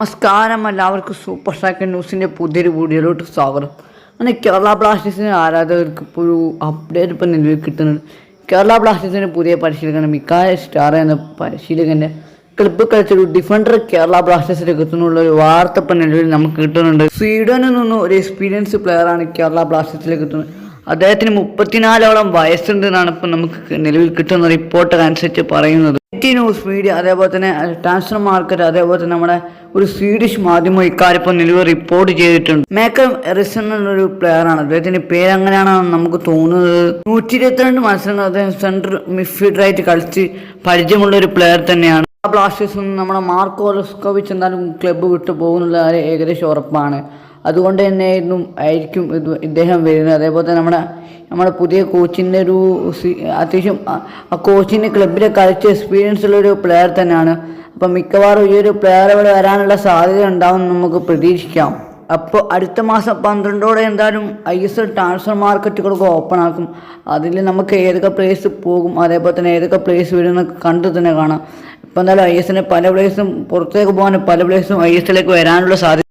നമസ്കാരം എല്ലാവർക്കും super striker ന്യൂസിൻ്റെ പുതിയൊരു വീഡിയോയിലോട്ട് സ്വാഗതം. അങ്ങനെ കേരള ബ്ലാസ്റ്റേഴ്സിന് ആരാധകർക്ക് ഇപ്പോൾ ഒരു അപ്ഡേറ്റ് ഇപ്പം നിലവിൽ കിട്ടുന്നുണ്ട്. കേരള ബ്ലാസ്റ്റേഴ്സിൻ്റെ പുതിയ പരിശീലകൻ മിക്കായ സ്റ്റാർ എന്ന പരിശീലകൻ്റെ ക്ലബ്ബ് കളിച്ചൊരു ഡിഫൻഡർ കേരള ബ്ലാസ്റ്റേഴ്സിലേക്ക് എത്തുന്നുള്ള ഒരു വാർത്ത ഇപ്പം നിലവിൽ നമുക്ക് കിട്ടുന്നുണ്ട്. സ്വീഡനിൽ നിന്നും ഒരു എക്സ്പീരിയൻസ് പ്ലെയറാണ് കേരള ബ്ലാസ്റ്റേഴ്സിലേക്ക് എത്തുന്നത്. അദ്ദേഹത്തിന് 34ഓളം വയസ്സുണ്ടെന്നാണ് ഇപ്പം നമുക്ക് നിലവിൽ കിട്ടുന്ന റിപ്പോർട്ട് അനുസരിച്ച് പറയുന്നത്. ന്യൂസ് മീഡിയ അതേപോലെ തന്നെ ട്രാൻസ്ഫർ മാർക്കറ്റ് അതേപോലെ തന്നെ നമ്മുടെ ഒരു സ്വീഡിഷ് മാധ്യമം ഇക്കാര്യം ഇപ്പോൾ നിലവിൽ റിപ്പോർട്ട് ചെയ്തിട്ടുണ്ട്. മേക്കർ എറിസൺ എന്നൊരു പ്ലെയറാണ്. അദ്ദേഹത്തിന്റെ പേര് അങ്ങനെയാണെന്ന് നമുക്ക് തോന്നുന്നത്. 122 മത്സരങ്ങൾ അദ്ദേഹം സെൻട്രൽ മിഡ്ഫീൽഡറായിട്ട് കളിച്ച് പരിചയമുള്ള ഒരു പ്ലെയർ തന്നെയാണ്. ബ്ലാസ്റ്റേഴ്സിൽ നിന്ന് നമ്മുടെ മാർക്കോ ലെസ്കോവിച്ച് എന്തായാലും ക്ലബ്ബ് വിട്ടു പോകുന്നുള്ള ഏകദേശം ഉറപ്പാണ്. അതുകൊണ്ട് തന്നെ ആയിരിക്കും ഇദ്ദേഹം വരുന്നത്. അതേപോലെ തന്നെ നമ്മുടെ പുതിയ കോച്ചിൻ്റെ ഒരു അത്യാവശ്യം ആ കോച്ചിൻ്റെ ക്ലബ്ബിലെ കളിച്ച എക്സ്പീരിയൻസ് ഉള്ളൊരു പ്ലെയർ തന്നെയാണ്. അപ്പം മിക്കവാറും ഈ ഒരു പ്ലെയർ ഇവിടെ വരാനുള്ള സാധ്യത ഉണ്ടാവും നമുക്ക് പ്രതീക്ഷിക്കാം. അപ്പോൾ അടുത്ത മാസം 12 എന്തായാലും ISL ട്രാൻസ്ഫർ മാർക്കറ്റുകളൊക്കെ ഓപ്പൺ ആക്കും. അതിൽ നമുക്ക് ഏതൊക്കെ പ്ലേസ് പോകും അതേപോലെ തന്നെ ഏതൊക്കെ പ്ലേസ് വരുമെന്നൊക്കെ കണ്ടു തന്നെ കാണാം. ഇപ്പോൾ എന്തായാലും ISL പല പ്ലേസും പുറത്തേക്ക് പോകാൻ പല പ്ലേസും ISLിലേക്ക് വരാനുള്ള സാധ്യത